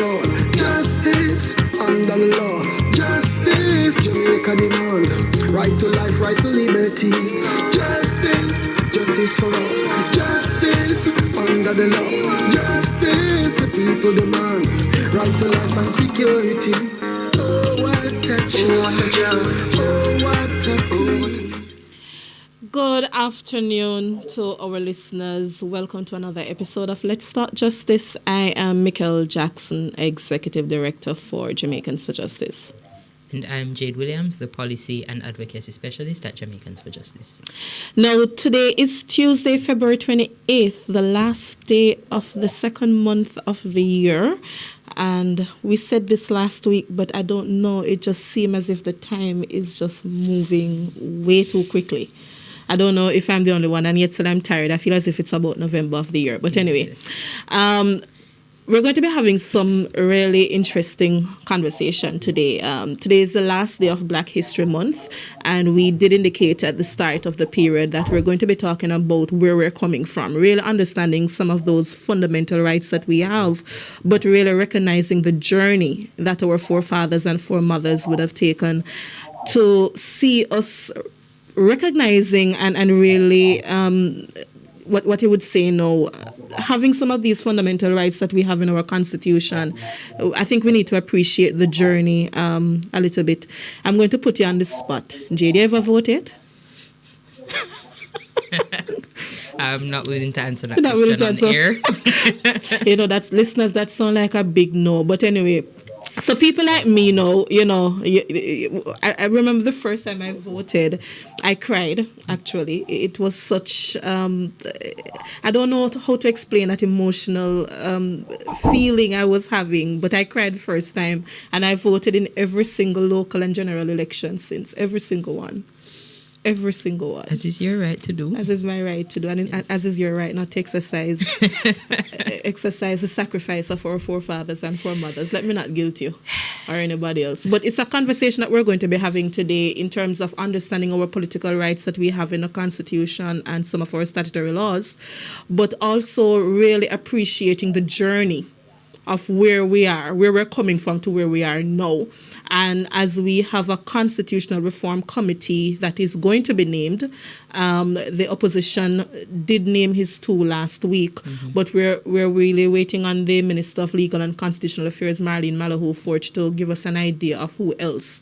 Justice under the law. Justice, Jamaica demand. Right to life, right to liberty. Justice, justice for all. Justice under the law. Justice, the people demand. Right to life and security. Oh, what a job. Oh, what a Good afternoon to our listeners. Welcome to another episode of Let's Start Justice. I am Michael Jackson, Executive Director for Jamaicans for Justice. And I'm Jade Williams, the Policy and Advocacy Specialist at Jamaicans for Justice. Now, today is Tuesday, February 28th, the last day of the second month of the year. And we said this last week, but I don't know, it just seems as if the time is just moving way too quickly. I don't know if I'm the only one, and yet still I'm tired. I feel as if it's about November of the year. But anyway, we're going to be having some really interesting conversation today. Today is the last day of Black History Month, and we did indicate at the start of the period that we're going to be talking about where we're coming from, really understanding some of those fundamental rights that we have, but really recognizing the journey that our forefathers and foremothers would have taken to see us recognizing and really what you would say now, having some of these fundamental rights that we have in our Constitution. I think we need to appreciate the journey a little bit. I'm going to put you on the spot. Jade, you ever voted? I'm not willing to answer that question on air. You know, that's listeners, that sound like a big no. But anyway, so people like me know, I remember the first time I voted, I cried, actually. It was such, I don't know how to explain that emotional feeling I was having, but I cried the first time, and I voted in every single local and general election since, every single one. Every single one. As is your right to do. As is my right to do. And yes. As is your right not to exercise the sacrifice of our forefathers and foremothers. Let me not guilt you or anybody else. But it's a conversation that we're going to be having today in terms of understanding our political rights that we have in the Constitution and some of our statutory laws, but also really appreciating the journey of where we are, where we're coming from to where we are now. And as we have a constitutional reform committee that is going to be named, the opposition did name his two last week, but we're really waiting on the Minister of Legal and Constitutional Affairs, Marlene Malahoo-Forge, to give us an idea of who else.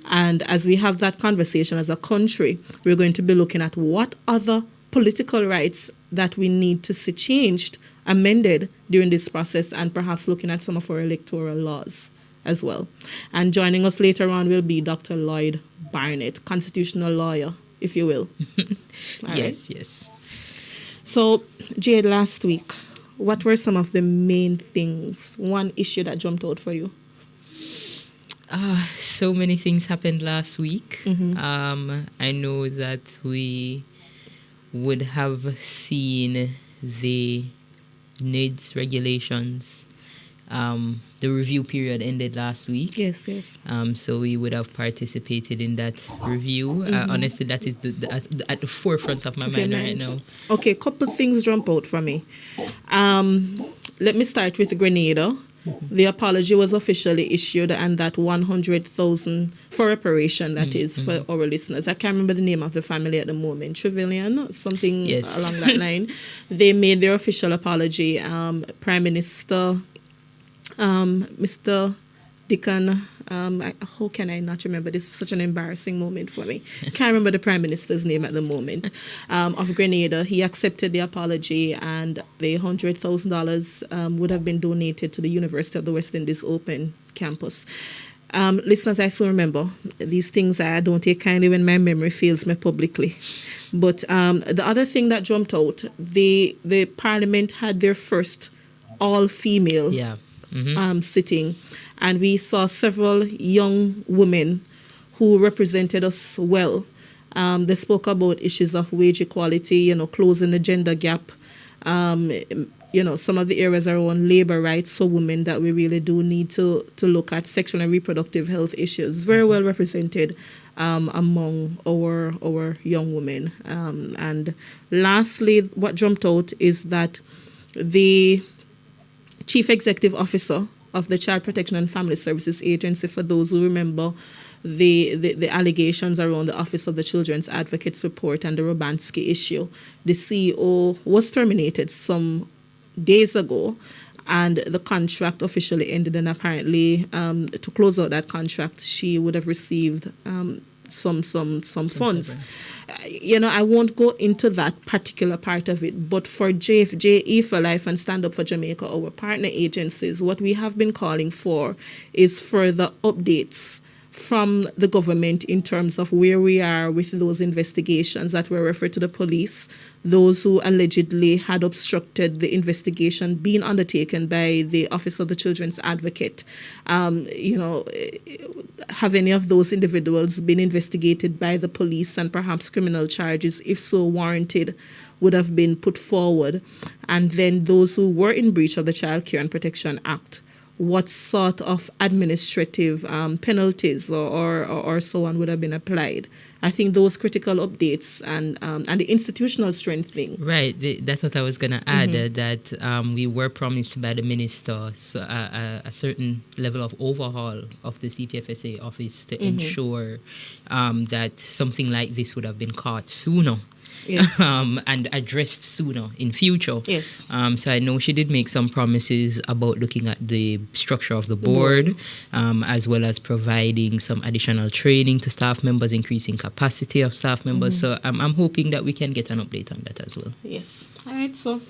And as we have that conversation as a country, we're going to be looking at what other political rights that we need to see changed, amended during this process, and perhaps looking at some of our electoral laws as well. And joining us later on will be Dr. Lloyd Barnett, constitutional lawyer, if you will. Yes, right. Yes. So, Jade, last week, what were some of the main things, one issue that jumped out for you? So many things happened last week. I know that we would have seen the NIDS regulations. The review period ended last week. Yes. So we would have participated in that review. Honestly, that is at the forefront of my mind right now. Okay, a couple of things jump out for me. Let me start with Grenada. The apology was officially issued, and that 100,000 for reparation, that is, for our listeners. I can't remember the name of the family at the moment. Trevelyan, something along that line. They made their official apology. Prime Minister, Mr. Dickon, how can I not remember? This is such an embarrassing moment for me. Can't remember the Prime Minister's name at the moment. Of Grenada, he accepted the apology, and the $100,000 would have been donated to the University of the West Indies Open campus. Listeners, I still remember these things. I don't take kindly when my memory fails me publicly. But the other thing that jumped out, the Parliament had their first all-female sitting, and we saw several young women who represented us well. They spoke about issues of wage equality, closing the gender gap, some of the areas around labor rights for women that we really do need to look at, sexual and reproductive health issues, very well represented among our young women. And lastly, what jumped out is that the Chief Executive Officer of the Child Protection and Family Services Agency, for those who remember the allegations around the Office of the Children's Advocate's report and the Robansky issue. The CEO was terminated some days ago, and the contract officially ended, and apparently to close out that contract she would have received some funds. I won't go into that particular part of it, but for JFJE for Life and Stand Up for Jamaica, our partner agencies, what we have been calling for is further updates from the government in terms of where we are with those investigations that were referred to the police, those who allegedly had obstructed the investigation being undertaken by the Office of the Children's Advocate. Have any of those individuals been investigated by the police, and perhaps criminal charges, if so warranted, would have been put forward? And then those who were in breach of the Child Care and Protection Act, what sort of administrative penalties or so on would have been applied? I think those critical updates and the institutional strengthening. Right, that's what I was going to add, that we were promised by the minister a certain level of overhaul of the CPFSA office to ensure that something like this would have been caught sooner. Yes. And addressed sooner in future. Yes. So I know she did make some promises about looking at the structure of the board, as well as providing some additional training to staff members, increasing capacity of staff members. So I'm hoping that we can get an update on that as well. Yes. All right. So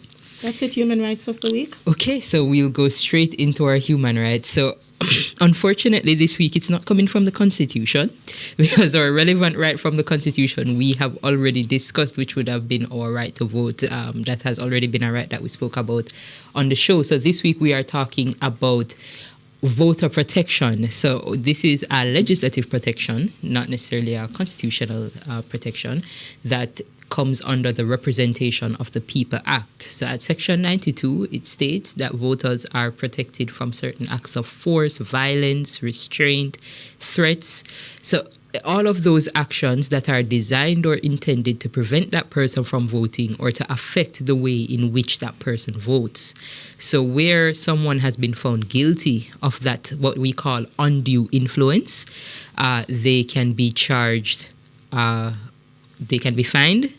that's it, Human Rights of the Week. Okay, so we'll go straight into our human rights. So unfortunately, this week it's not coming from the Constitution, because our relevant right from the Constitution we have already discussed, which would have been our right to vote. That has already been a right that we spoke about on the show. So this week we are talking about voter protection. So this is a legislative protection, not necessarily a constitutional protection, that comes under the Representation of the People Act. So at Section 92, it states that voters are protected from certain acts of force, violence, restraint, threats. So all of those actions that are designed or intended to prevent that person from voting or to affect the way in which that person votes. So where someone has been found guilty of that, what we call undue influence, they can be charged, they can be fined,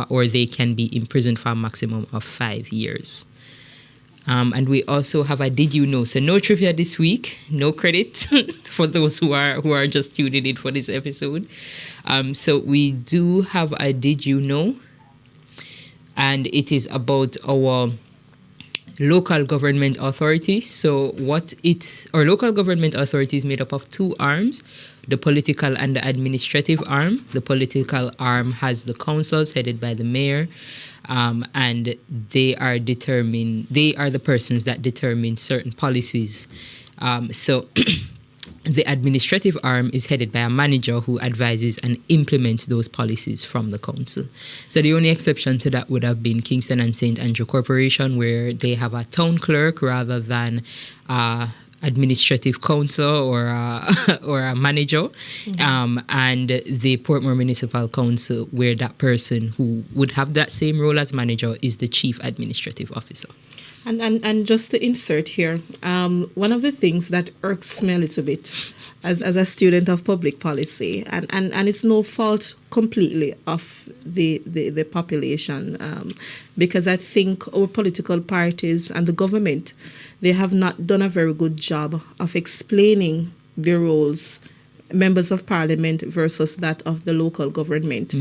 or they can be imprisoned for a maximum of 5 years. And we also have a Did You Know? So no trivia this week, no credit for those who are just tuning in for this episode. So we do have a Did You Know? And it is about our local government authority. So our local government authority is made up of two arms, the political and the administrative arm. The political arm has the councils headed by the mayor, and they are the persons that determine certain policies. So the administrative arm is headed by a manager who advises and implements those policies from the council. So the only exception to that would have been Kingston and St. Andrew Corporation, where they have a town clerk rather than administrative council or a manager, and the Portmore Municipal Council, where that person who would have that same role as manager is the chief administrative officer. And just to insert here, one of the things that irks me a little bit as a student of public policy, and it's no fault completely of the population, because I think our political parties and the government, they have not done a very good job of explaining their roles, members of parliament versus that of the local government.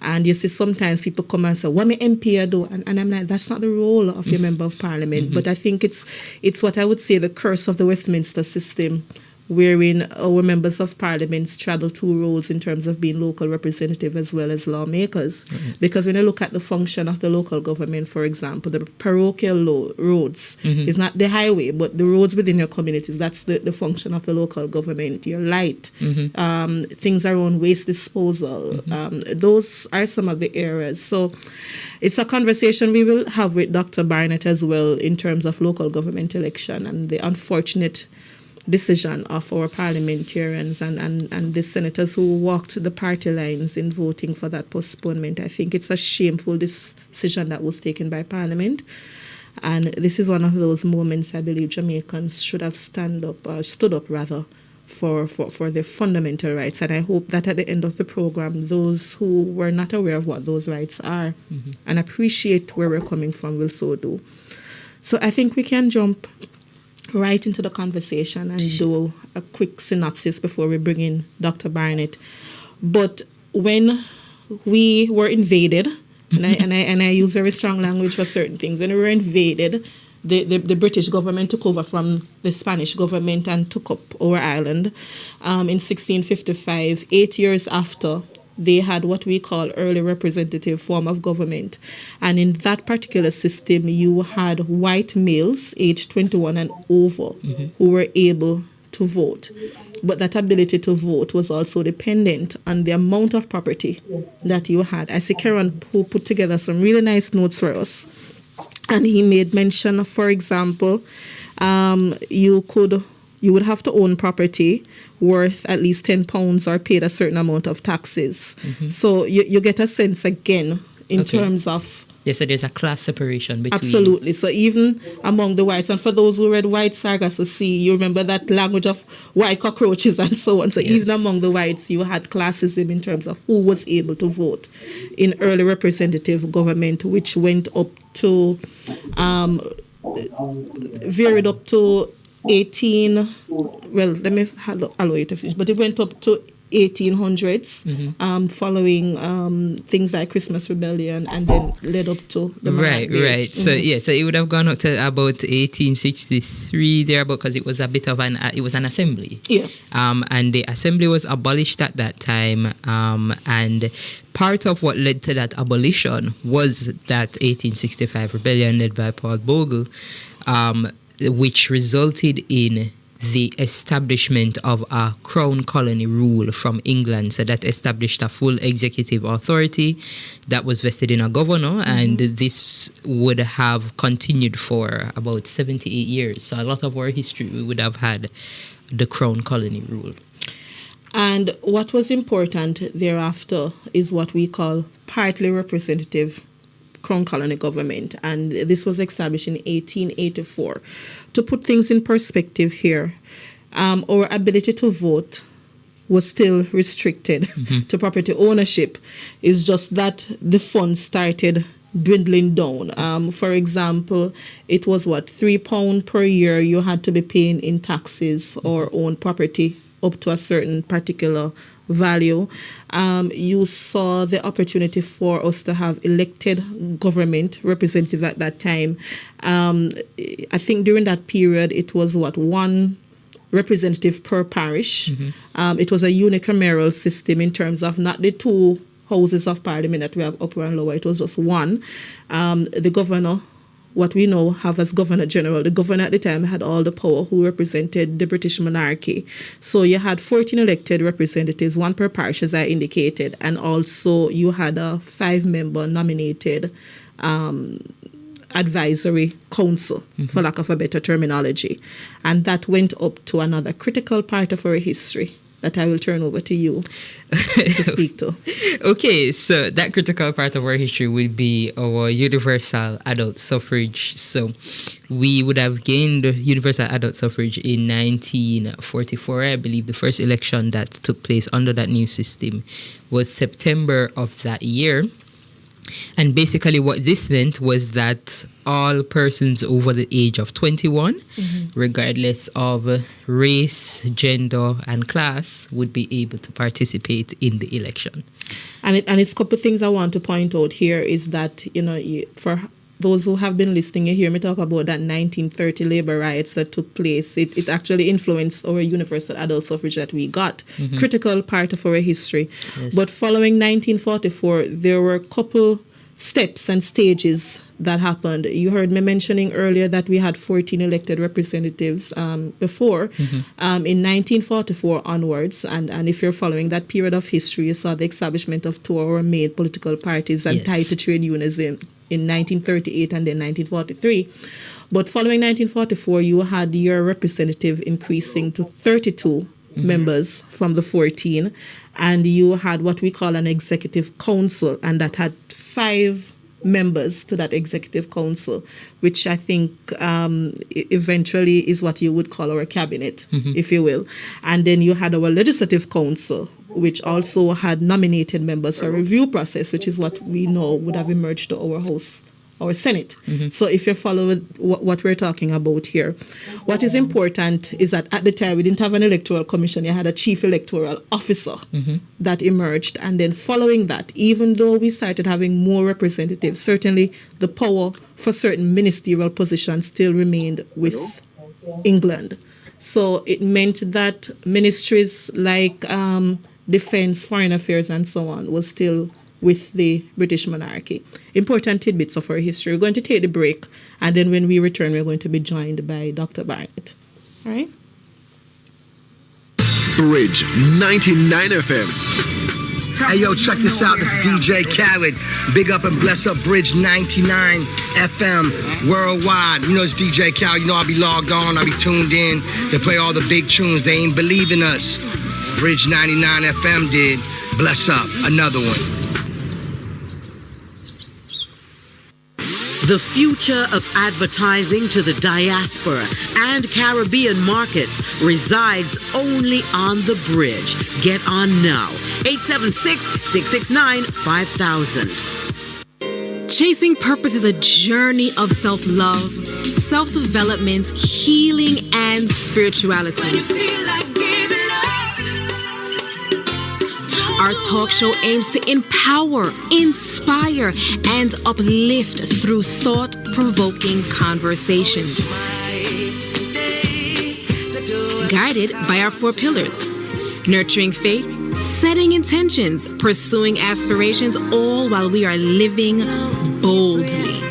And you see sometimes people come and say, what my MP do? And I'm like, that's not the role of your member of parliament. But I think it's what I would say the curse of the Westminster system, wherein our members of parliament straddle two roles in terms of being local representative as well as lawmakers. Because when you look at the function of the local government, for example, the parochial roads is not the highway, but the roads within your communities. That's the function of the local government. Your light, things around waste disposal. Those are some of the areas. So it's a conversation we will have with Dr. Barnett as well in terms of local government election and the unfortunate decision of our parliamentarians and the senators who walked the party lines in voting for that postponement. I think it's a shameful decision that was taken by Parliament. And this is one of those moments I believe Jamaicans should have stood up rather, for their fundamental rights. And I hope that at the end of the program, those who were not aware of what those rights are and appreciate where we're coming from will so do. So I think we can jump right into the conversation and do a quick synopsis before we bring in Dr. Barnett. But when we were invaded, and I use very strong language for certain things, when we were invaded, the British government took over from the Spanish government and took up our island in 1655. 8 years after, they had what we call early representative form of government. And in that particular system, you had white males aged 21 and over who were able to vote. But that ability to vote was also dependent on the amount of property that you had. I see Karen, who put together some really nice notes for us. And he made mention, for example, you would have to own property worth at least £10 or paid a certain amount of taxes. So you get a sense again in terms of... Yes, so there's a class separation between... Absolutely. So even among the whites, and for those who read White Saga to see, you remember that language of white cockroaches and so on. So even among the whites, you had classism in terms of who was able to vote in early representative government, which went up to... varied up to 18... Well, let me allow you to finish. But it went up to 1800s, following things like Christmas Rebellion, and then led up to the right. So so it would have gone up to about 1863 there, because it was a bit of an assembly. And the assembly was abolished at that time, and part of what led to that abolition was that 1865 rebellion led by Paul Bogle, which resulted in the establishment of a crown colony rule from England. So that established a full executive authority that was vested in a governor, and this would have continued for about 78 years. So a lot of our history, we would have had the crown colony rule. And what was important thereafter is what we call partly representative crown colony government, and this was established in 1884. To put things in perspective here, our ability to vote was still restricted to property ownership. It's just that the funds started dwindling down. For example, it was £3 per year you had to be paying in taxes or own property up to a certain particular value. You saw the opportunity for us to have elected government representative at that time. I think during that period it was one representative per parish. It was a unicameral system in terms of not the two houses of parliament that we have upper and lower. It was just one. The governor, what we know have as Governor General. The governor at the time had all the power, who represented the British monarchy. So you had 14 elected representatives, one per parish, as I indicated, and also you had a 5-member nominated advisory council, for lack of a better terminology. And that went up to another critical part of our history that I will turn over to you to speak to. Okay, so that critical part of our history will be our universal adult suffrage. So we would have gained universal adult suffrage in 1944. I believe the first election that took place under that new system was September of that year. And basically what this meant was that all persons over the age of 21, regardless of race, gender, and class, would be able to participate in the election. And it's a couple of things I want to point out here is that, for those who have been listening, you hear me talk about that 1930 labor riots that took place. It actually influenced our universal adult suffrage that we got. Critical part of our history. Yes. But following 1944, there were a couple steps and stages that happened. You heard me mentioning earlier that we had 14 elected representatives before. In 1944 onwards, and if you're following that period of history, you saw the establishment of two of our main political parties and tied to trade unionism in 1938 and then 1943. But following 1944, you had your representative increasing to 32 members from the 14, and you had what we call an executive council, and that had 5 members to that executive council, which I think eventually is what you would call our cabinet, if you will. And then you had our legislative council, which also had nominated members for review process, which is what we know would have emerged to our House, our Senate. So if you follow what we're talking about here, what is important is that at the time we didn't have an electoral commission. You had a chief electoral officer that emerged. And then following that, even though we started having more representatives, certainly the power for certain ministerial positions still remained with England. So it meant that ministries like defense, foreign affairs, and so on was still with the British monarchy. Important tidbits of our history. We're going to take the break, and then when we return, we're going to be joined by Dr. Barnett. All right? Bridge 99 FM. Hey, yo, check this out. This is DJ Khaled. Big up and bless up Bridge 99 FM worldwide. You know it's DJ Khaled. You know I'll be logged on. I'll be tuned in. They play all the big tunes. They ain't believing us. Bridge 99 FM did. Bless up. Another one. The future of advertising to the diaspora and Caribbean markets resides only on the bridge. Get on now. 876-669-5000. Chasing purpose is a journey of self-love, self-development, healing, and spirituality. Our talk show aims to empower, inspire, and uplift through thought-provoking conversations. Guided by our 4 pillars: nurturing faith, setting intentions, pursuing aspirations, all while we are living boldly.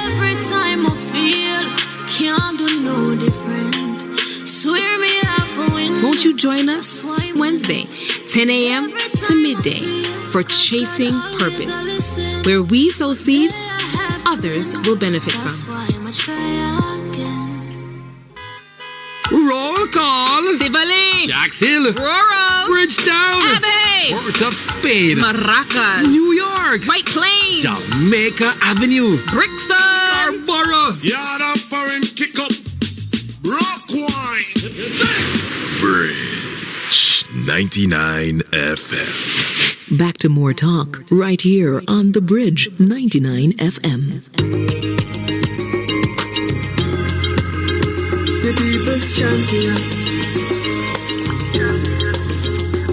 Every time I feel can't do no different. Swear me off a win. Won't you join us Wednesday, 10 a.m. to midday for Chasing Purpose, where we sow seeds others will benefit from. Roll call. Tivoli, Jacks Hill. Roro, Bridgetown. Abbey, Port of Spain. Maracas, New York. White Plains, Jamaica Avenue. Brixton, Scarborough. Yard up for him, kick up. Rock wine. Bridge 99 FM. Back to more talk right here on the Bridge 99 FM. The people's champion.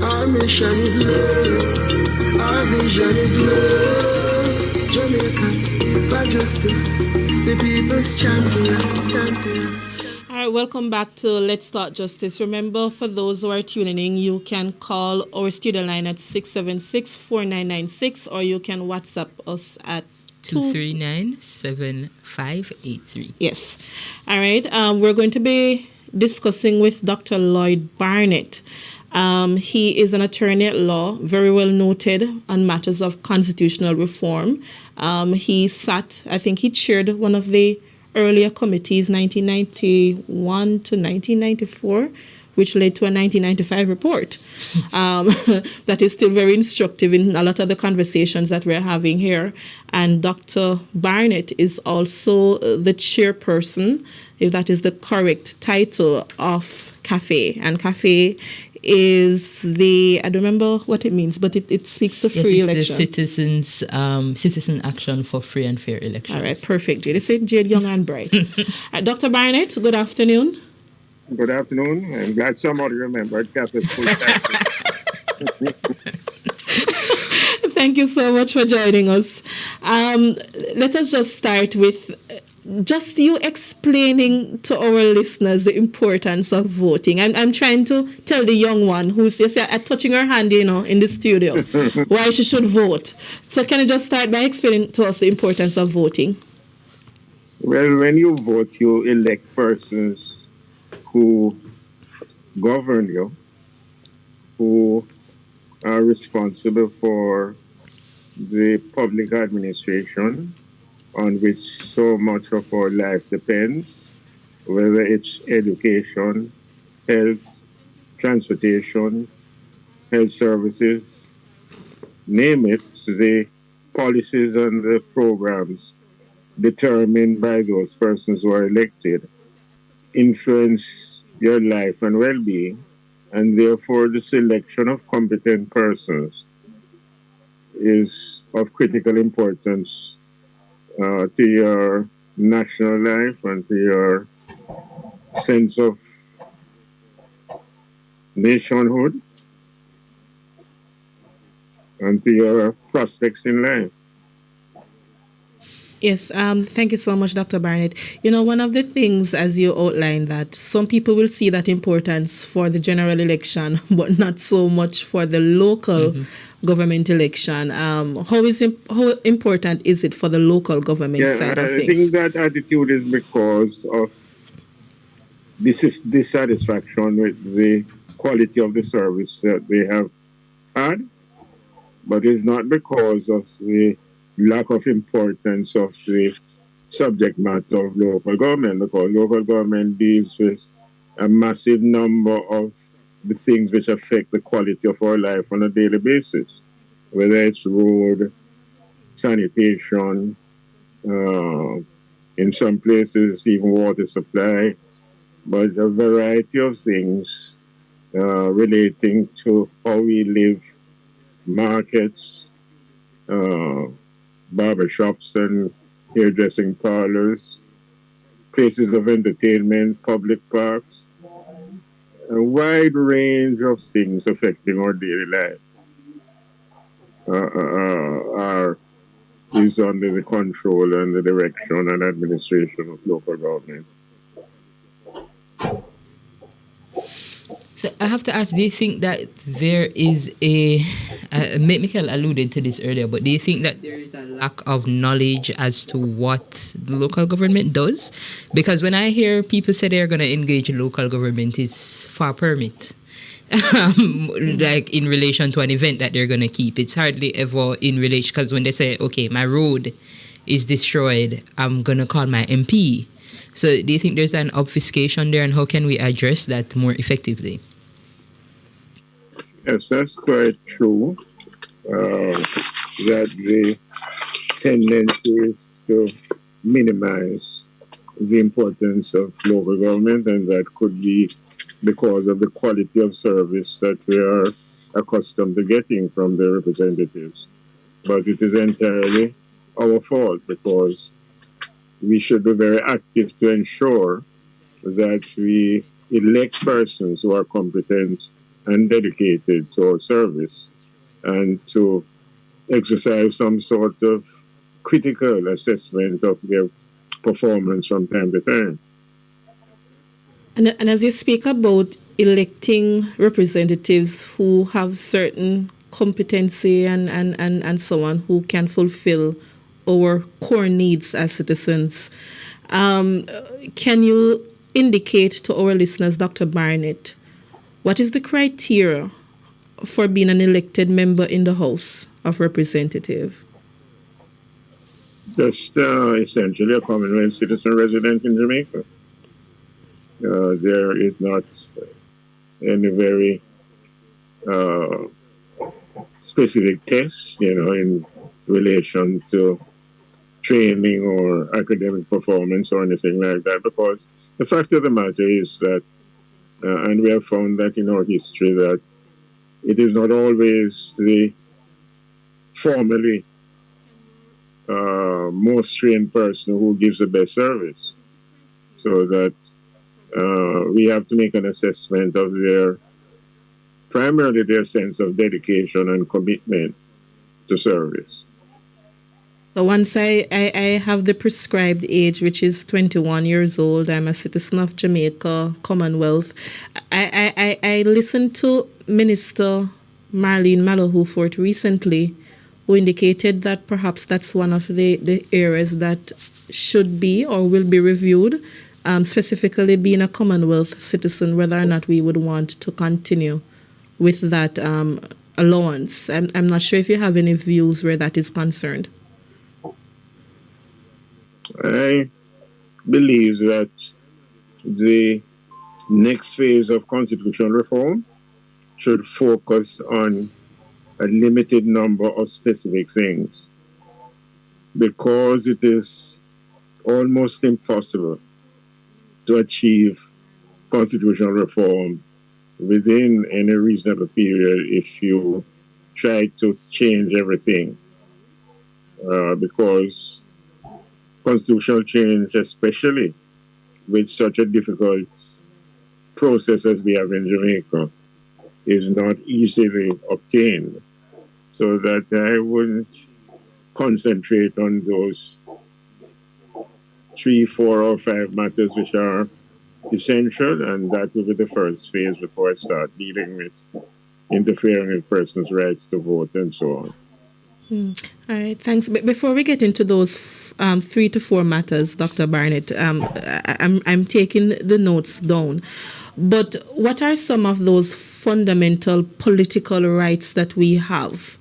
Our mission is love. Our vision is love. Jamaicans for justice. The people's champion. All right, welcome back to Let's Talk Justice. Remember, for those who are tuning in, you can call our studio line at 676-4996, or you can WhatsApp us at 239-7583. Yes. All right. We're going to be discussing with Dr. Lloyd Barnett. He is an attorney at law, very well noted on matters of constitutional reform. He chaired one of the earlier committees, 1991 to 1994, which led to a 1995 report that is still very instructive in a lot of the conversations that we're having here. And Dr. Barnett is also the chairperson, if that is the correct title, of CAFE. And CAFE is I don't remember what it means, but it speaks to free election. Yes, the Citizen Action for Free and Fair Elections. All right, perfect. Jade said Jade Young and Bright. Dr. Barnett, good afternoon. Good afternoon. I'm glad somebody remembered Captain Full Thank you so much for joining us. Let us just start with just you explaining to our listeners the importance of voting. I'm trying to tell the young one who's touching her hand, in the studio, why she should vote. So can you just start by explaining to us the importance of voting? Well, when you vote, you elect persons who govern you, who are responsible for the public administration on which so much of our life depends, whether it's education, health, transportation, health services, name it, they policies and the programs determined by those persons who are elected influence your life and well-being, and therefore the selection of competent persons is of critical importance to your national life and to your sense of nationhood and to your prospects in life. Yes, thank you so much, Dr. Barnett. You know, one of the things, as you outlined, that some people will see that importance for the general election, but not so much for the local government election. How important is it for the local government side of I things? think that attitude is because of dissatisfaction with the quality of the service that they have had, but it's not because of the lack of importance of the subject matter of local government, because local government deals with a massive number of the things which affect the quality of our life on a daily basis, whether it's road, sanitation, in some places even water supply, but a variety of things relating to how we live, markets, barbershops and hairdressing parlors, places of entertainment, public parks, a wide range of things affecting our daily life is under the control and the direction and administration of local government. So I have to ask, do you think that there is Michael alluded to this earlier, but do you think that there is a lack of knowledge as to what the local government does? Because when I hear people say they're going to engage local government, it's for a permit. Like in relation to an event that they're going to keep. It's hardly ever in relation, because when they say, okay, my road is destroyed, I'm going to call my MP. So do you think there's an obfuscation there, and how can we address that more effectively? Yes, that's quite true. That the tendency is to minimize the importance of local government, and that could be because of the quality of service that we are accustomed to getting from the representatives. But it is entirely our fault, because we should be very active to ensure that we elect persons who are competent and dedicated to our service, and to exercise some sort of critical assessment of their performance from time to time. And as you speak about electing representatives who have certain competency and so on, who can fulfill our core needs as citizens, can you indicate to our listeners, Dr. Barnett, what is the criteria for being an elected member in the House of Representatives? Just essentially a Commonwealth citizen resident in Jamaica. There is not any very specific tests, in relation to training or academic performance or anything like that, because the fact of the matter is that, and we have found that in our history, that it is not always the formally most trained person who gives the best service. So that we have to make an assessment of primarily their sense of dedication and commitment to service. So once I have the prescribed age, which is 21 years old, I'm a citizen of Jamaica, Commonwealth. I listened to Minister Marlene Malahufort recently, who indicated that perhaps that's one of the areas that should be or will be reviewed, specifically being a Commonwealth citizen, whether or not we would want to continue with that allowance. I'm not sure if you have any views where that is concerned. I believe that the next phase of constitutional reform should focus on a limited number of specific things. because it is almost impossible to achieve constitutional reform within any reasonable period if you try to change everything. Because constitutional change, especially with such a difficult process as we have in Jamaica, is not easily obtained. So that I wouldn't concentrate on those 3, 4, or 5 matters which are essential, and that will be the first phase before I start dealing with interfering with persons' rights to vote and so on. All right, thanks. Before we get into those 3 to 4 matters, Dr. Barnett, I'm taking the notes down. But what are some of those fundamental political rights that we have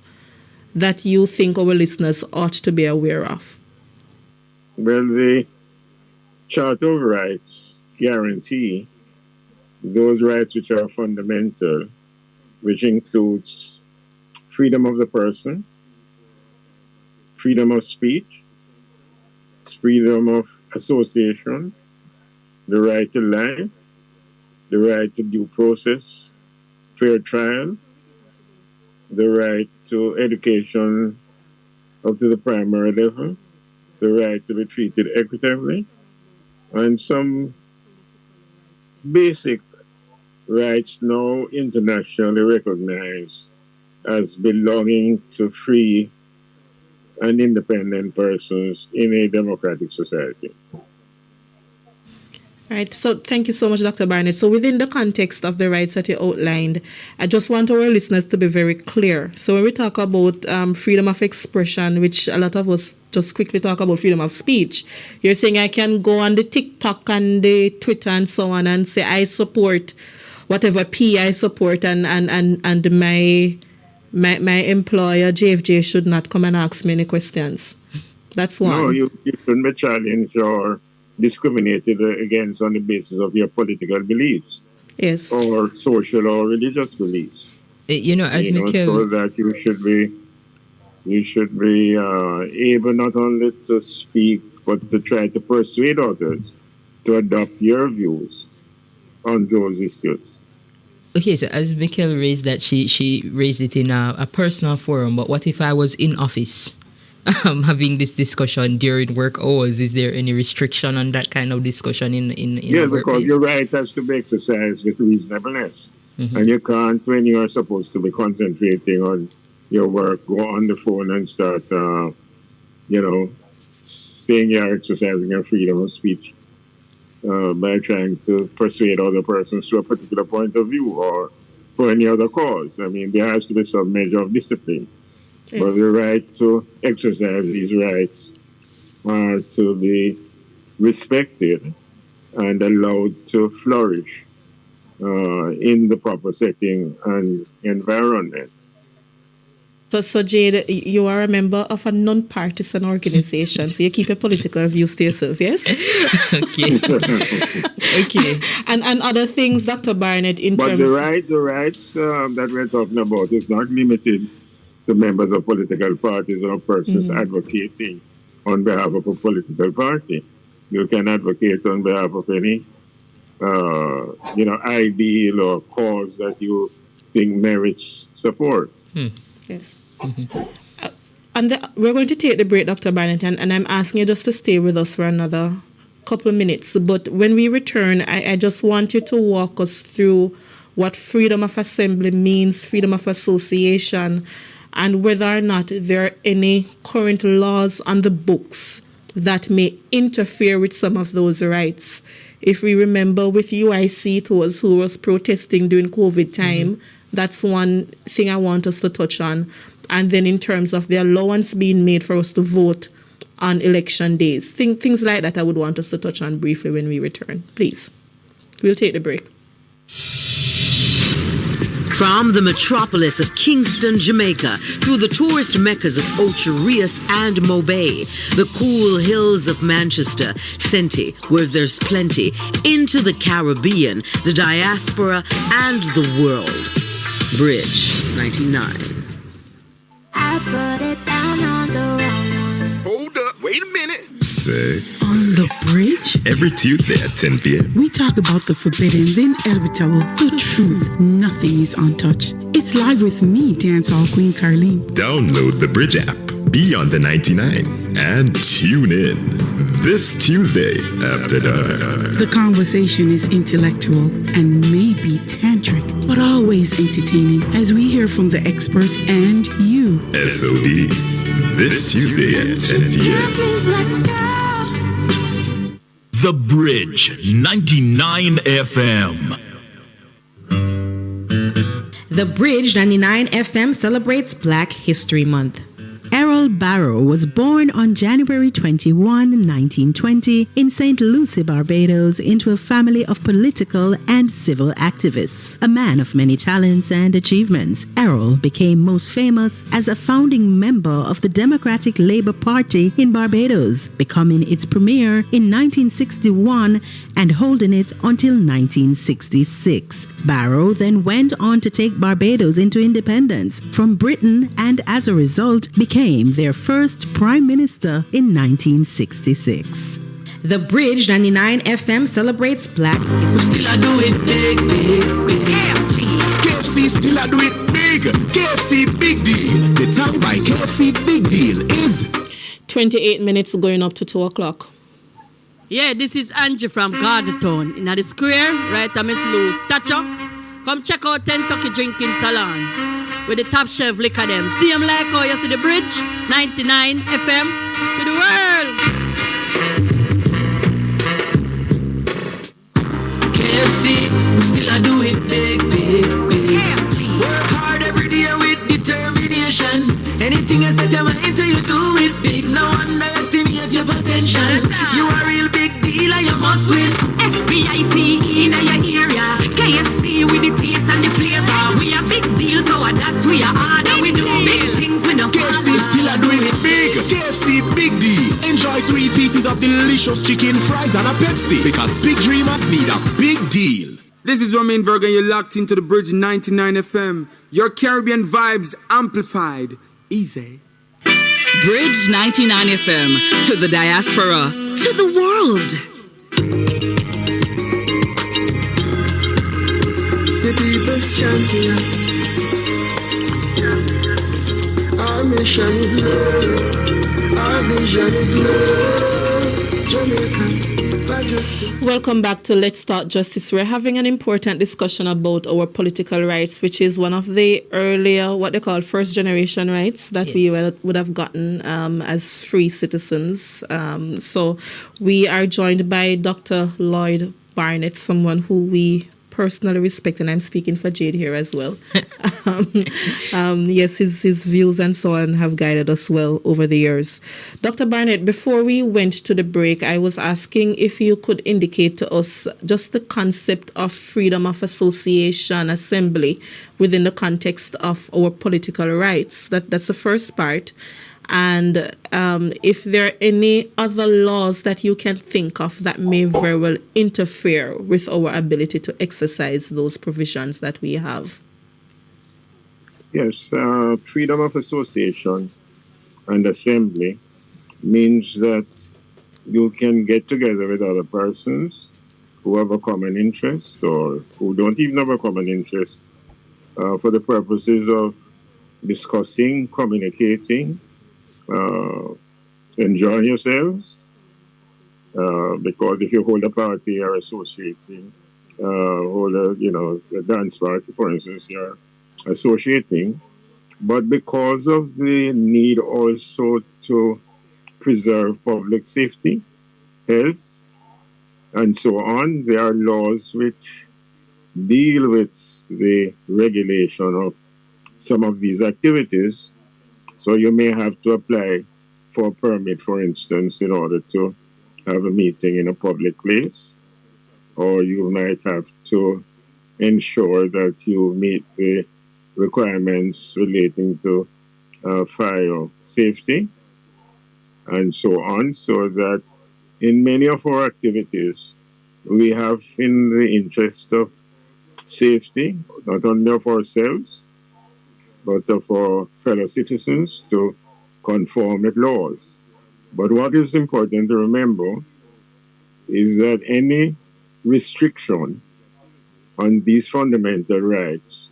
that you think our listeners ought to be aware of? Well, the Charter of Rights guarantee those rights which are fundamental, which includes freedom of the person, freedom of speech, freedom of association, the right to life, the right to due process, fair trial, the right to education up to the primary level, the right to be treated equitably, and some basic rights now internationally recognized as belonging to free and independent persons in a democratic society. All right, so thank you so much, Dr. Barnett. So within the context of the rights that you outlined, I just want our listeners to be very clear. So when we talk about freedom of expression, which a lot of us just quickly talk about freedom of speech, you're saying I can go on the TikTok and the Twitter and so on and say I support whatever P I support, and my employer, JFJ, should not come and ask me any questions. That's one. No, you shouldn't be challenged or discriminated against on the basis of your political beliefs. Yes. Or social or religious beliefs. As Mikhail... So that you should be able not only to speak, but to try to persuade others to adopt your views on those issues. Okay, so as Mikhail raised that, she raised it in a personal forum, but what if I was in office having this discussion during work hours? Is there any restriction on that kind of discussion in yes, a workplace? Because your right has to be exercised with reasonableness. Mm-hmm. And you can't, when you are supposed to be concentrating on your work, go on the phone and start, saying you're exercising your freedom of speech by trying to persuade other persons to a particular point of view or for any other cause. I mean, there has to be some measure of discipline. Yes. But the right to exercise these rights are to be respected and allowed to flourish in the proper setting and environment. So Jade, you are a member of a non-partisan organization, so you keep your political views to yourself, yes? Okay. Okay. And other things, Dr. Barnett, in but terms... But the rights that we're talking about is not limited to members of political parties or persons advocating on behalf of a political party. You can advocate on behalf of any, ideal or cause that you think merits support. Yes. Mm-hmm. We're going to take the break, Dr. Barnett, and I'm asking you just to stay with us for another couple of minutes. But when we return, I just want you to walk us through what freedom of assembly means, freedom of association, and whether or not there are any current laws on the books that may interfere with some of those rights. If we remember with UIC, it was who was protesting during COVID time. That's one thing I want us to touch on. And then in terms of the allowance being made for us to vote on election days, things like that I would want us to touch on briefly when we return. Please. We'll take the break. From the metropolis of Kingston, Jamaica, through the tourist meccas of Ocho Rios and Mobay, the cool hills of Manchester, Senti, where there's plenty, into the Caribbean, the diaspora, and the world. Bridge 99. I put it down on the wrong one. Hold up. Wait a minute. 6. On the bridge? Every Tuesday at 10 p.m. We talk about the forbidden, then inevitable, the truth. Nothing is untouched. It's live with me, dancehall queen Carlene. Download the Bridge app. Be on the 99 and tune in this Tuesday after dark. The conversation is intellectual and maybe tantric, but always entertaining as we hear from the expert and you. SOD. This Tuesday at 10 p.m. The Bridge 99 FM. The Bridge 99 FM celebrates Black History Month. Errol Barrow was born on January 21, 1920 in St. Lucie, Barbados, into a family of political and civil activists. A man of many talents and achievements, Errol became most famous as a founding member of the Democratic Labour Party in Barbados, becoming its premier in 1961 and holding it until 1966. Barrow then went on to take Barbados into independence from Britain and as a result became their first prime minister in 1966. The Bridge 99 FM celebrates Black History. Still I do it big, big, big. KFC still I do it big. KFC big deal. The time by KFC big deal is 28 minutes going up to 2 o'clock. Yeah, this is Angie from Gardertown. In the square, right at Miss Lou's statue. Come check out Kentucky Drinking Salon with the top shelf liquor them. See them like how you see the Bridge 99 FM to the world. KFC, still I do it big, big, big. KFC. Work hard every day with determination. Anything you set your mind to, you do it big. No underestimate your potential. You are a real big deal and you must win. SPIC in your area. KFC with the taste and the flavor. We are big deals, so that we are hard and we do big things with no KFC still are doing it big. KFC big deal. Enjoy 3 pieces of delicious chicken, fries and a Pepsi. Because big dreamers need a big deal. This is Romain Virg and you're locked into the Bridge 99 FM. Your Caribbean vibes amplified. Easy. Bridge 99 FM. To the diaspora. To the world. The people's champion. Our mission is love. Our vision is love. Jamaicans, for justice. Welcome back to Let's Talk Justice. We're having an important discussion about our political rights, which is one of the earlier, what they call first generation rights that we would have gotten as free citizens. So we are joined by Dr. Lloyd Barnett, someone who we personally respect, and I'm speaking for Jade here as well. Yes, his views and so on have guided us well over the years. Dr. Barnett, before we went to the break, I was asking if you could indicate to us just the concept of freedom of association, assembly, within the context of our political rights. That's the first part. And if there are any other laws that you can think of that may very well interfere with our ability to exercise those provisions that we have. Yes, freedom of association and assembly means that you can get together with other persons who have a common interest or who don't even have a common interest for the purposes of discussing, communicating, enjoy yourselves, because if you hold a party or associating, hold a dance party, for instance, you're associating, but because of the need also to preserve public safety, health, and so on, there are laws which deal with the regulation of some of these activities. So you may have to apply for a permit, for instance, in order to have a meeting in a public place, or you might have to ensure that you meet the requirements relating to fire safety, and so on, so that in many of our activities, we have in the interest of safety, not only of ourselves, but of our fellow citizens to conform with laws. But what is important to remember is that any restriction on these fundamental rights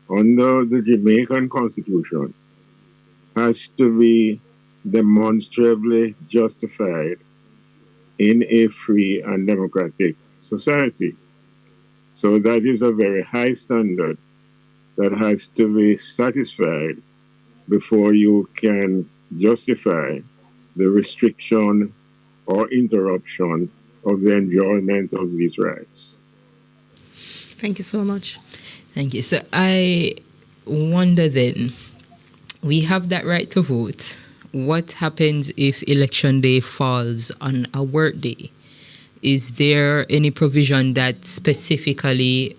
under the Jamaican Constitution has to be demonstrably justified in a free and democratic society. So that is a very high standard that has to be satisfied before you can justify the restriction or interruption of the enjoyment of these rights. Thank you so much. Thank you. So I wonder then, we have that right to vote. What happens if election day falls on a work day? Is there any provision that specifically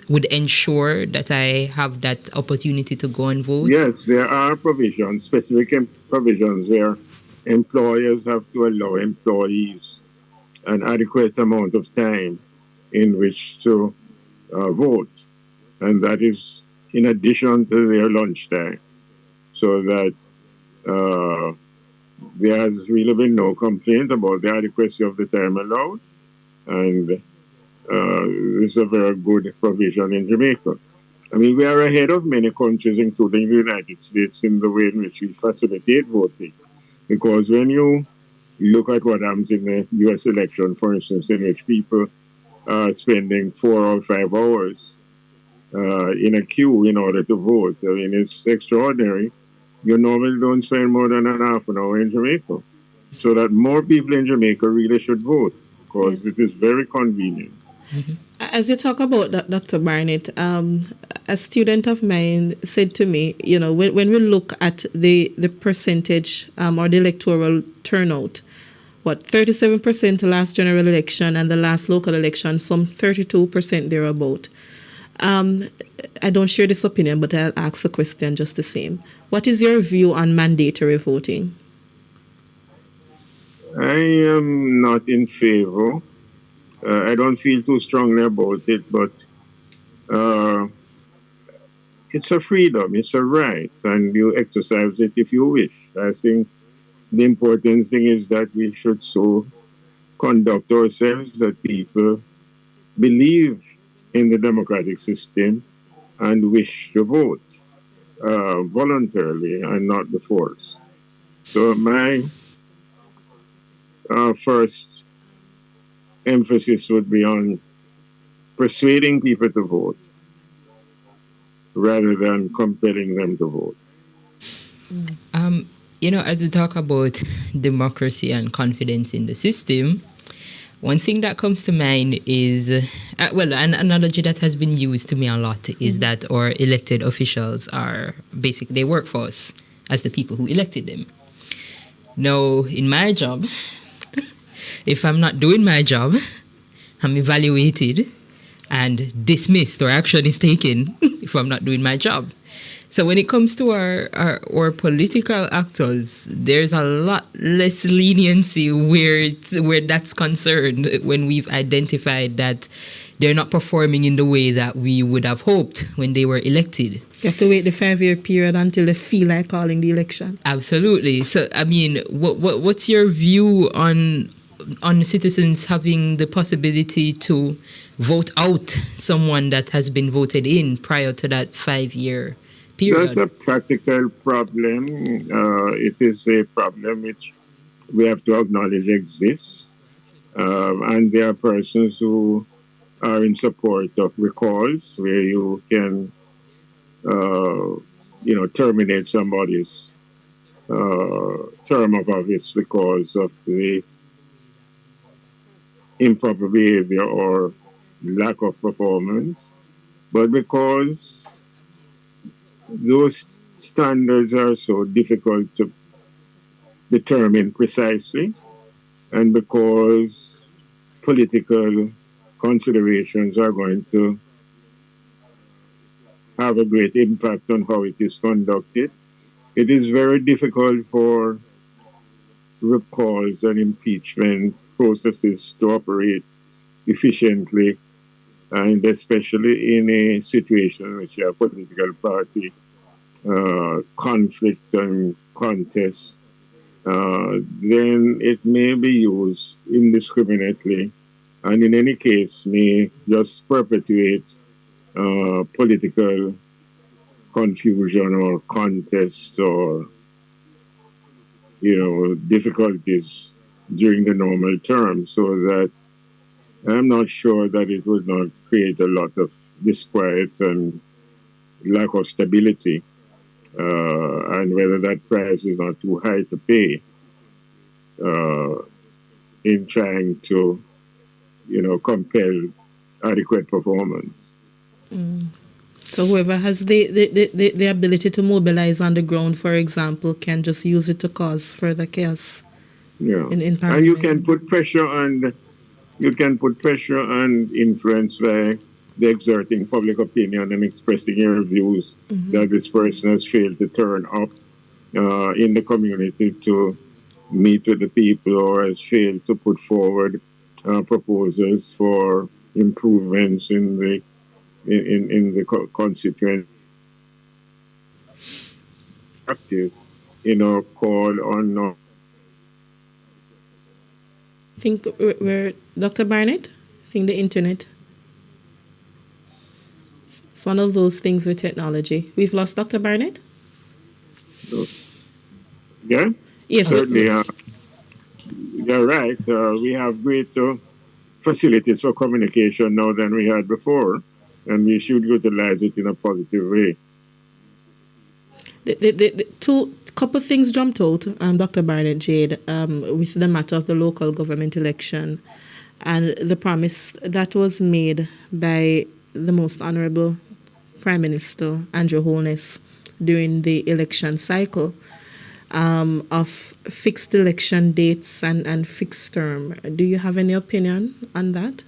would ensure that I have that opportunity to go and vote? Yes, there are provisions, specific provisions where employers have to allow employees an adequate amount of time in which to vote. And that is in addition to their lunchtime, so that there has really been no complaint about the adequacy of the time allowed. And this is a very good provision in Jamaica. I mean, we are ahead of many countries, including the United States, in the way in which we facilitate voting. Because when you look at what happens in the U.S. election, for instance, in which people are spending 4 or 5 hours in a queue in order to vote, I mean, it's extraordinary. You normally don't spend more than an half an hour in Jamaica. So that more people in Jamaica really should vote, because it is very convenient. Mm-hmm. As you talk about that, Dr. Barnett, a student of mine said to me, you know, when we look at the percentage or the electoral turnout, 37% last general election and the last local election, some 32% thereabout. I don't share this opinion, but I'll ask the question just the same. What is your view on mandatory voting? I am not in favor. I don't feel too strongly about it, but it's a freedom, it's a right, and you exercise it if you wish. I think the important thing is that we should so conduct ourselves that people believe in the democratic system and wish to vote voluntarily and not the force. So my first emphasis would be on persuading people to vote rather than compelling them to vote. You know, as we talk about democracy and confidence in the system, one thing that comes to mind is, an analogy that has been used to me a lot is that our elected officials are basically, they work for us as the people who elected them. Now, in my job, if I'm not doing my job, I'm evaluated and dismissed, or action is taken if I'm not doing my job. So when it comes to our political actors, there's a lot less leniency where that's concerned, when we've identified that they're not performing in the way that we would have hoped when they were elected. You have to wait the 5-year period until they feel like calling the election. Absolutely. So, I mean, what's your view on citizens having the possibility to vote out someone that has been voted in prior to that 5-year period? That's a practical problem. It is a problem which we have to acknowledge exists. And there are persons who are in support of recourse, where you can, terminate somebody's term of office because of the improper behavior or lack of performance. But because those standards are so difficult to determine precisely, and because political considerations are going to have a great impact on how it is conducted, it is very difficult for recalls and impeachment processes to operate efficiently, and especially in a situation in which you have political party conflict and contest then it may be used indiscriminately, and in any case may just perpetuate political confusion or contest or difficulties during the normal term, so that I'm not sure that it would not create a lot of disquiet and lack of stability, and whether that price is not too high to pay in trying to, compel adequate performance. So whoever has the ability to mobilize on the ground, for example, can just use it to cause further chaos. Yeah, in and Parliament. you can put pressure and influence by the exerting public opinion and expressing your views that this person has failed to turn up in the community to meet with the people, or has failed to put forward proposals for improvements in the constituent active, call on. I think we're Dr. Barnett. I think the internet. It's one of those things with technology. We've lost Dr. Barnett. Yeah. Yes, certainly. You're right. We have greater facilities for communication now than we had before, and we should utilize it in a positive way. The two couple things jumped out, Dr. Barnett Jade, with the matter of the local government election and the promise that was made by the Most Honorable Prime Minister Andrew Holness during the election cycle, of fixed election dates and fixed term. Do you have any opinion on that?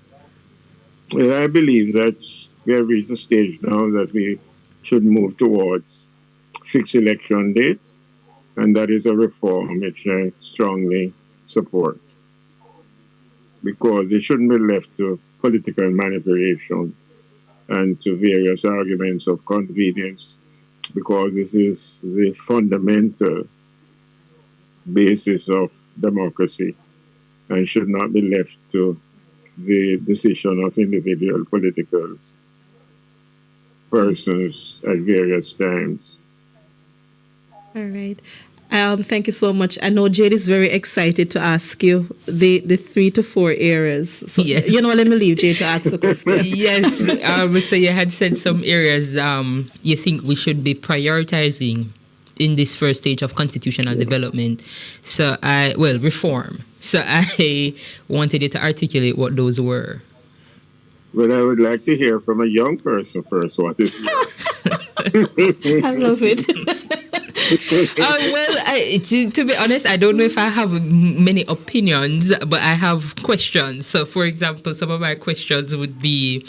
Well, I believe that we have reached a stage now that we should move towards fixed election date, and that is a reform which I strongly support, because it shouldn't be left to political manipulation and to various arguments of convenience, because this is the fundamental basis of democracy and should not be left to the decision of individual political persons at various times. All right. Thank you so much. I know Jade is very excited to ask you the 3 to 4 areas. So, yes. Let me leave Jade to ask the question. Yes. So you had said some areas you think we should be prioritizing in this first stage of constitutional development. So reform. So I wanted you to articulate what those were. Well, I would like to hear from a young person first what is I love it. To be honest, I don't know if I have many opinions, but I have questions. So, for example, some of my questions would be,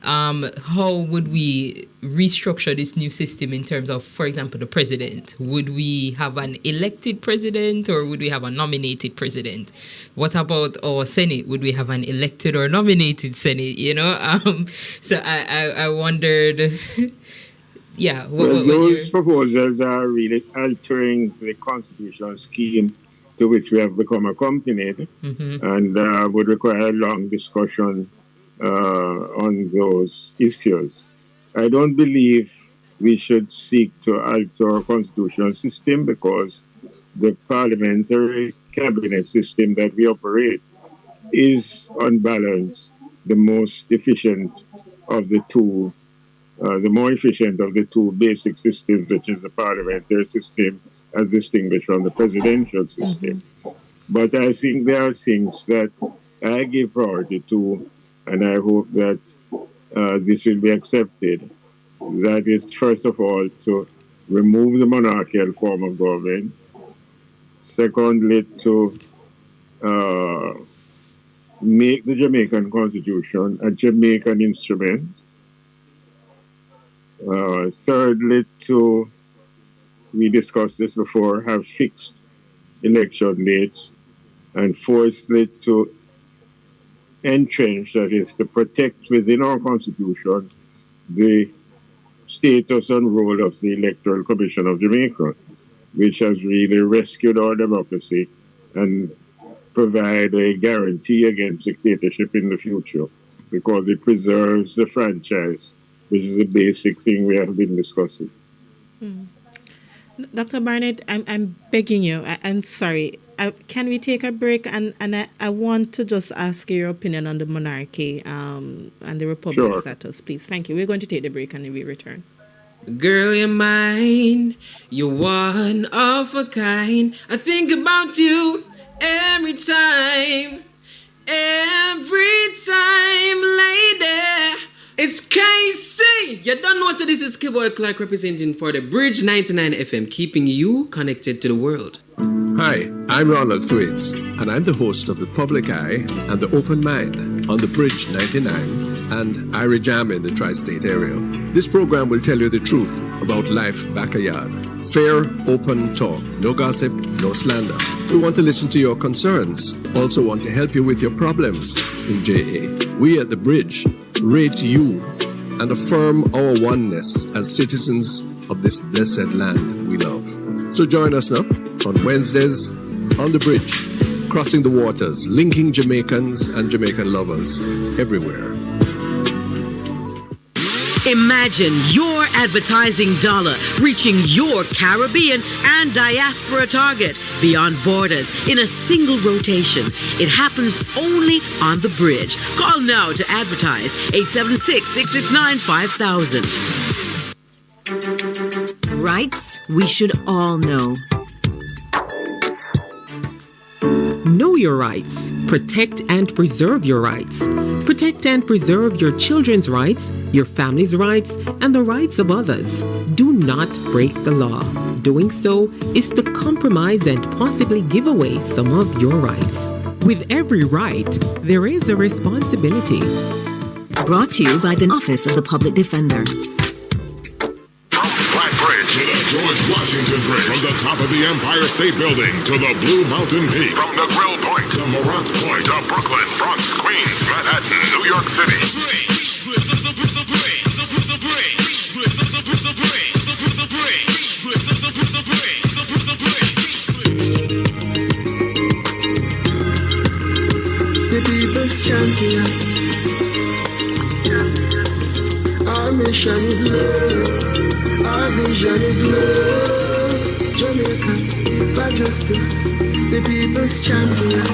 how would we restructure this new system in terms of, for example, the president? Would we have an elected president, or would we have a nominated president? What about our Senate? Would we have an elected or nominated Senate? So I wondered... Yeah. Those proposals are really altering the constitutional scheme to which we have become accompanied, and would require a long discussion on those issues. I don't believe we should seek to alter our constitutional system, because the parliamentary cabinet system that we operate is, on balance, the most efficient of the two. The more efficient of the two basic systems, which is the parliamentary system as distinguished from the presidential system. But I think there are things that I give priority to, and I hope that this will be accepted. That is, first of all, to remove the monarchical form of government. Secondly, to make the Jamaican Constitution a Jamaican instrument. Thirdly, we discussed this before, have fixed election dates. And fourthly, to entrench, that is, to protect within our Constitution the status and role of the Electoral Commission of Jamaica. which has really rescued our democracy and provide a guarantee against dictatorship in the future, because it preserves the franchise, which is a basic thing we have been discussing. Dr. Barnett, I'm begging you. I'm sorry. Can we take a break? And I want to just ask your opinion on the monarchy and the republic Sure. status, please. Thank you. We're going to take the break and then we return. Girl, you're mine. You're one of a kind. I think about you every time. Every time, lady. It's KC. You don't know, so this is Keyboy Clark representing for the Bridge 99 FM, keeping you connected to the world. Hi, I'm Ronald Thwaites, and I'm the host of The Public Eye and The Open Mind on the Bridge 99 and Irie Jam in the tri-state area. This program will tell you the truth about life backyard. Fair, open talk. No gossip, no slander. We want to listen to your concerns. Also want to help you with your problems in JA. We at The Bridge rate you and affirm our oneness as citizens of this blessed land we love. So join us now on Wednesdays on The Bridge, crossing the waters, linking Jamaicans and Jamaican lovers everywhere. Imagine your advertising dollar reaching your Caribbean and diaspora target beyond borders in a single rotation. It happens only on The Bridge. Call now to advertise 876-669-5000. Rights we should all know. Know your rights. Protect and preserve your rights. Protect and preserve your children's rights, your family's rights, and the rights of others. Do not break the law. Doing so is to compromise and possibly give away some of your rights. With every right, there is a responsibility. Brought to you by the Office of the Public Defender. To the George Washington Bridge. From the top of the Empire State Building to the Blue Mountain Peak. From the Grill Point to Morant Point to Brooklyn, Bronx, Queens, Manhattan, New York City. The people's champion. Our mission is love. Our vision is love. Jamaicans for justice. The people's champion.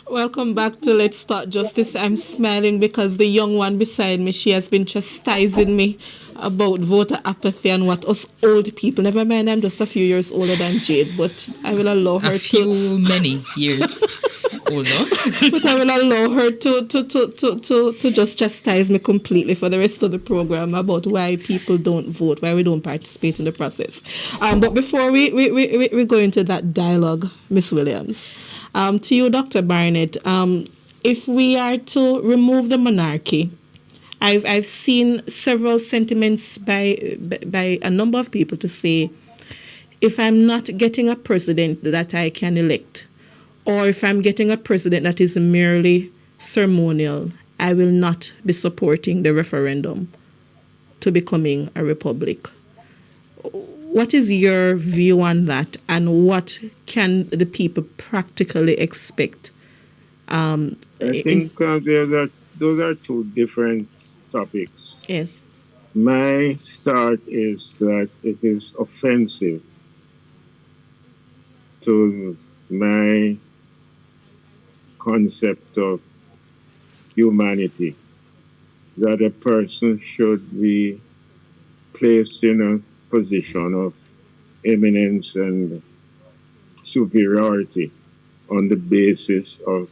Welcome back to Let's Start Justice. I'm smiling because the young one beside me, she has been chastising me about voter apathy and what us old people, never mind, I'm just a few years older than Jade, but I will allow her many years older. But I will allow her to just chastise me completely for the rest of the program about why people don't vote, why we don't participate in the process. But before we go into that dialogue, Miss Williams, to you, Dr. Barnett, if we are to remove the monarchy, I've seen several sentiments by a number of people to say, if I'm not getting a president that I can elect, or if I'm getting a president that is merely ceremonial, I will not be supporting the referendum to becoming a republic. What is your view on that, and what can the people practically expect? I think those are two different topics. Yes. My start is that it is offensive to my concept of humanity that a person should be placed in a position of eminence and superiority on the basis of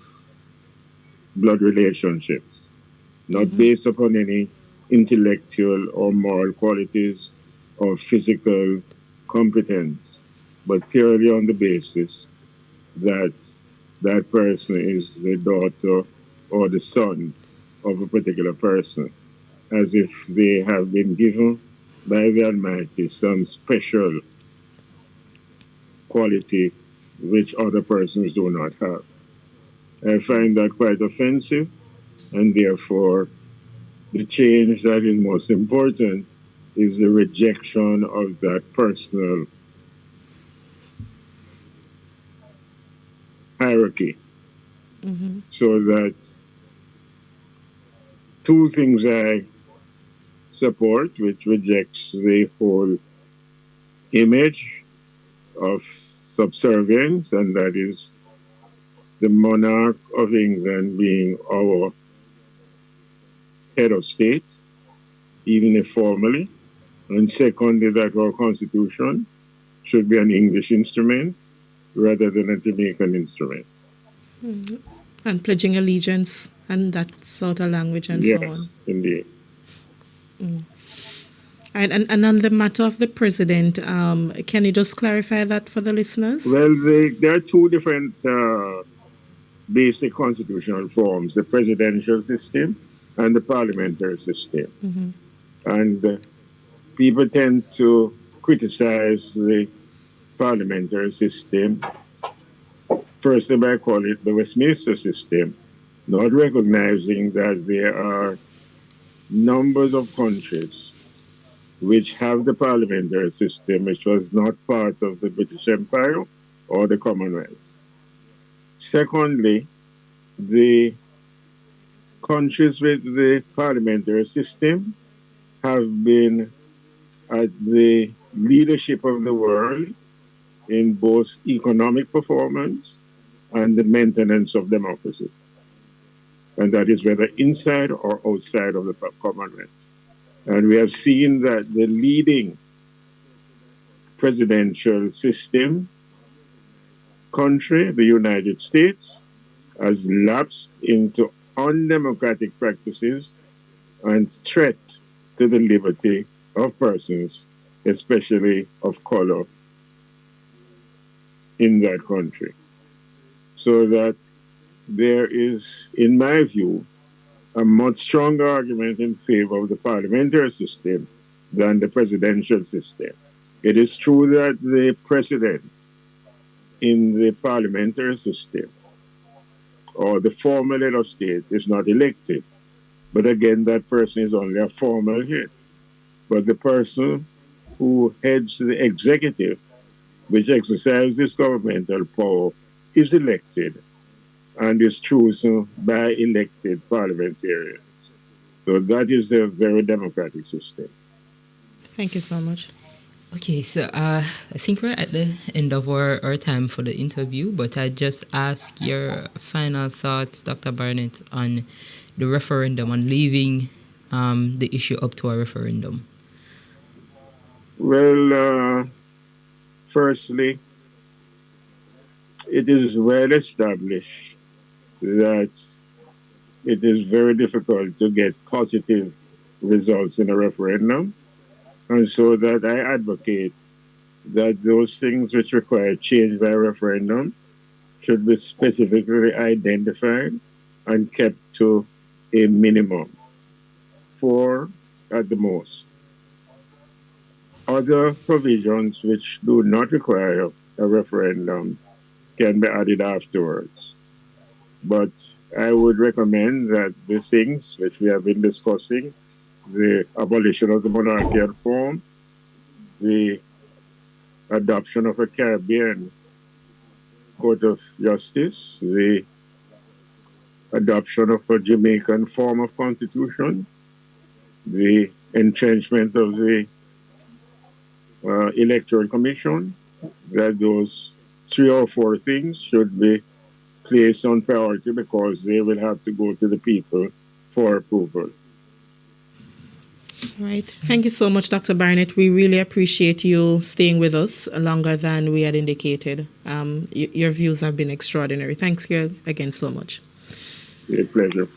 blood relationships, not based upon any intellectual or moral qualities or physical competence, but purely on the basis that that person is the daughter or the son of a particular person, as if they have been given by the Almighty some special quality which other persons do not have. I find that quite offensive, and therefore the change that is most important is the rejection of that personal hierarchy. So that two things I support, which rejects the whole image of subservience, and that is the monarch of England being our head of state, even if formally. And secondly, that our constitution should be an English instrument rather than a Jamaican instrument. And pledging allegiance and that sort of language and Yes, so on. indeed. And on the matter of the president, can you just clarify that for the listeners? Well, there are two different basic constitutional forms, the presidential system and the parliamentary system. And people tend to criticize the parliamentary system, firstly by calling it the Westminster system, not recognizing that there are numbers of countries which have the parliamentary system, which was not part of the British Empire or the Commonwealth. Secondly, the countries with the parliamentary system have been at the leadership of the world in both economic performance and the maintenance of democracy. And that is whether inside or outside of the Commonwealth. And we have seen that the leading presidential system country, the United States, has lapsed into undemocratic practices and threat to the liberty of persons, especially of color, in that country. So that there is, in my view, a much stronger argument in favor of the parliamentary system than the presidential system. It is true that the president in the parliamentary system or the formal head of state is not elected. But again, that person is only a formal head. But the person who heads the executive, which exercises governmental power, is elected and is chosen by elected parliamentarians. So that is a very democratic system. Thank you so much. Okay, so I think we're at the end of our time for the interview, but I just ask your final thoughts, Dr. Barnett, on the referendum, on leaving the issue up to a referendum. Well, firstly, it is well established that it is very difficult to get positive results in a referendum. And so that I advocate that those things which require change by referendum should be specifically identified and kept to a minimum, 4 at the most. Other provisions which do not require a referendum can be added afterwards. But I would recommend that the things which we have been discussing, the abolition of the monarchical form, the adoption of a Caribbean Court of Justice, the adoption of a Jamaican form of constitution, the entrenchment of the Electoral Commission, that those 3 or 4 things should be placed on priority because they will have to go to the people for approval. Right. Thank you so much, Dr. Barnett. We really appreciate you staying with us longer than we had indicated. Your views have been extraordinary. Thanks again so much. A pleasure.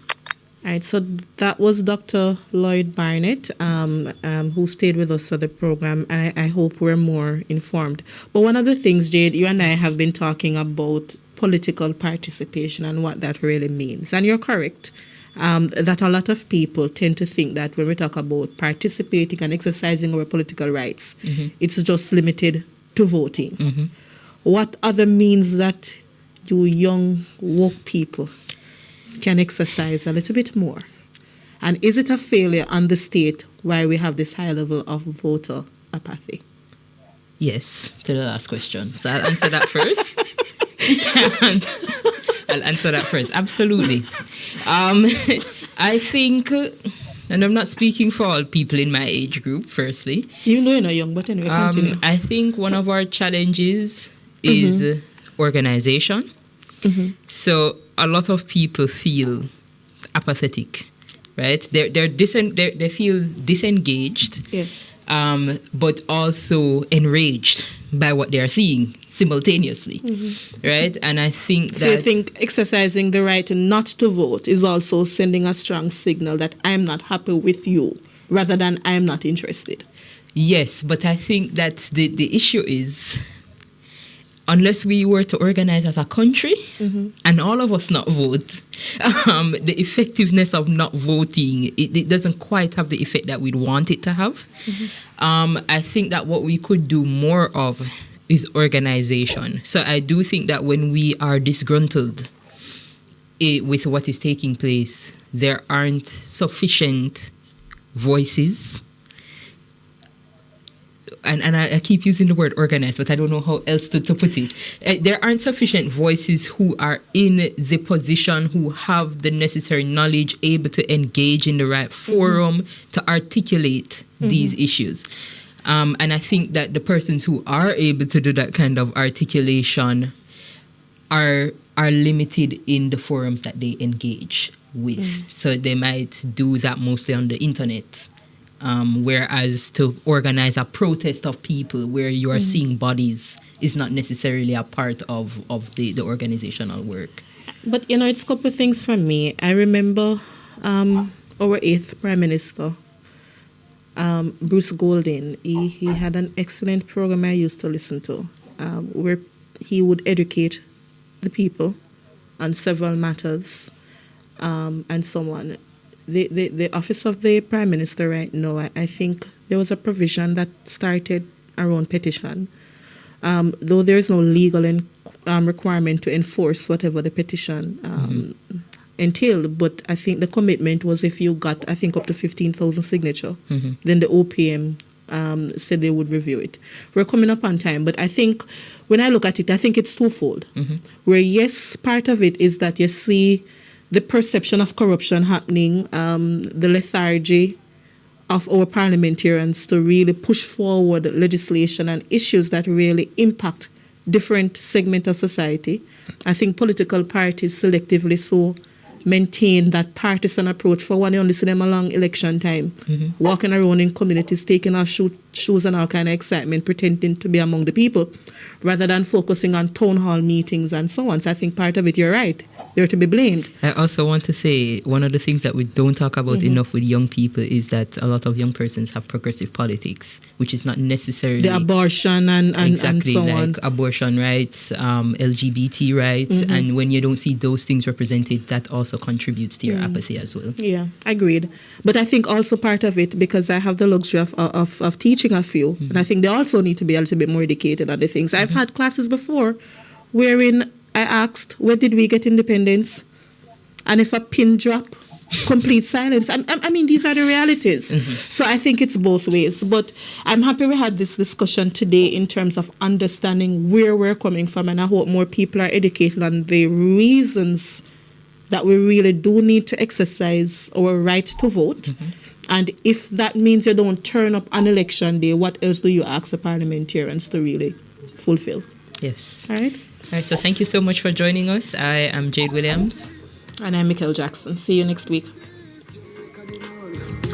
All right, so that was Dr. Lloyd Barnett, who stayed with us for the program, and I hope we're more informed. But one of the things, Jade, you and I have been talking about political participation and what that really means. And you're correct that a lot of people tend to think that when we talk about participating and exercising our political rights, it's just limited to voting. What other means that you young, woke people can exercise a little bit more? And is it a failure on the state why we have this high level of voter apathy? Yes, to the last question. So I'll answer that first. Absolutely. I think, and I'm not speaking for all people in my age group, firstly. Even though you're not young, but anyway, continue. I think one of our challenges is organization. So a lot of people feel apathetic, right? They feel disengaged. Yes. But also enraged by what they are seeing simultaneously, right? And I think so you think exercising the right not to vote is also sending a strong signal that I'm not happy with you, rather than I'm not interested. Yes, but I think that the issue is, unless we were to organize as a country and all of us not vote, the effectiveness of not voting, it doesn't quite have the effect that we'd want it to have. I think that what we could do more of is organization. So I do think that when we are disgruntled with what is taking place, there aren't sufficient voices. And I keep using the word organized, but I don't know how else to put it. There aren't sufficient voices who are in the position, who have the necessary knowledge, able to engage in the right forum to articulate these issues. And I think that the persons who are able to do that kind of articulation are limited in the forums that they engage with. So they might do that mostly on the internet. Whereas to organize a protest of people where you are seeing bodies is not necessarily a part of the organizational work. But, it's a couple of things for me. I remember our 8th Prime Minister, Bruce Golding. He had an excellent program I used to listen to, where he would educate the people on several matters and so on. The office of the Prime Minister right now, I think there was a provision that started around petition. Though there is no legal requirement to enforce whatever the petition entailed, but I think the commitment was if you got, I think, up to 15,000 signatures, then the OPM said they would review it. We're coming up on time, but I think when I look at it, I think it's twofold. Where, yes, part of it is that you see the perception of corruption happening, the lethargy of our parliamentarians to really push forward legislation and issues that really impact different segments of society. I think political parties selectively so maintain that partisan approach. For one, you only see them along election time, walking around in communities, taking off shoes and all kind of excitement, pretending to be among the people, rather than focusing on town hall meetings and so on. So I think part of it, you're right, they're to be blamed. I also want to say one of the things that we don't talk about enough with young people is that a lot of young persons have progressive politics, which is not necessarily the abortion and exactly and so like on. Abortion rights, LGBT rights, and when you don't see those things represented, that also contributes to your apathy as well. Yeah, agreed. But I think also part of it, because I have the luxury of teaching a few, and I think they also need to be a little bit more educated on the things. I've had classes before wherein I asked, where did we get independence? And if a pin drop, complete silence. I mean, these are the realities. So I think it's both ways. But I'm happy we had this discussion today in terms of understanding where we're coming from, and I hope more people are educated on the reasons that we really do need to exercise our right to vote. And if that means you don't turn up on election day, what else do you ask the parliamentarians to really fulfill? Yes. All right. All right, so thank you so much for joining us. I am Jade Williams. And I'm Michael Jackson. See you next week.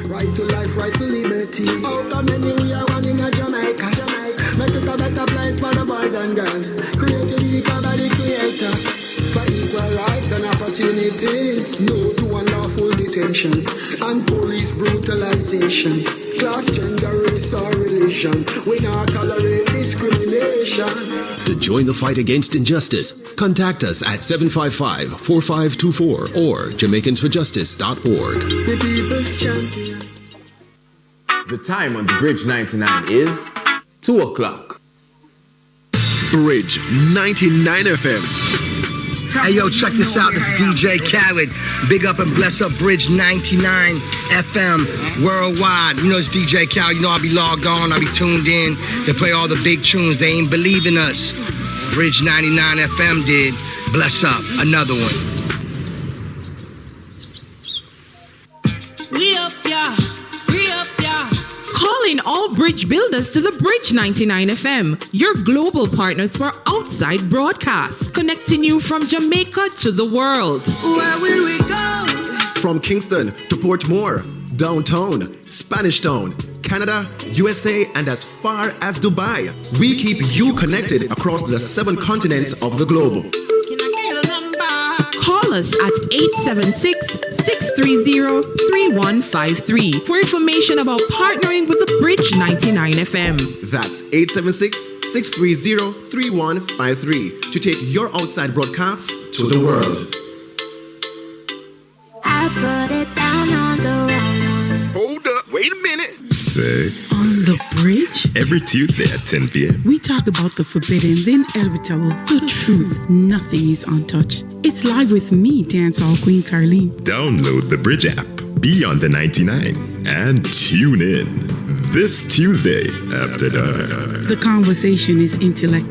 Right to life, right to liberty. How come we are one in Jamaica? Make it a better place for the boys and girls. Created equal by the creator. For equal rights and opportunities. No to unlawful detention and police brutalization. Class, gender, race or religion. We not tolerate discrimination. To join the fight against injustice, contact us at 755-4524 or JamaicансForJustice.org. The people's champion. The time on the Bridge 99 is 2 o'clock. Bridge 99 FM. Hey, yo, check this out. This is DJ Khaled. Big up and bless up Bridge 99 FM worldwide. You know it's DJ Khaled. You know I'll be logged on. I'll be tuned in. They play all the big tunes. They ain't believing us. Bridge 99 FM did. Bless up. Another one. We up, yeah. Free up, yeah. Calling all bridge builders to the Bridge 99 FM, your global partners for outside broadcasts, connecting you from Jamaica to the world. Where will we go? From Kingston to Portmore, downtown, Spanish Town, Canada, USA, and as far as Dubai, we keep you connected across the 7 continents of the globe. Call us at 876-630-3153 for information about partnering with the Bridge 99 FM. That's 876-630-3153 to take your outside broadcasts to the world. I put it down on the wrong one. Hold up, wait a minute. Sex. On the Bridge, Every Tuesday at 10 p.m. we talk about the forbidden, the inevitable, the truth. Nothing is untouched. It's live with me, dancehall queen Carlene. Download the Bridge app, be on the 99, and tune in this Tuesday after dark. The conversation is intellectual.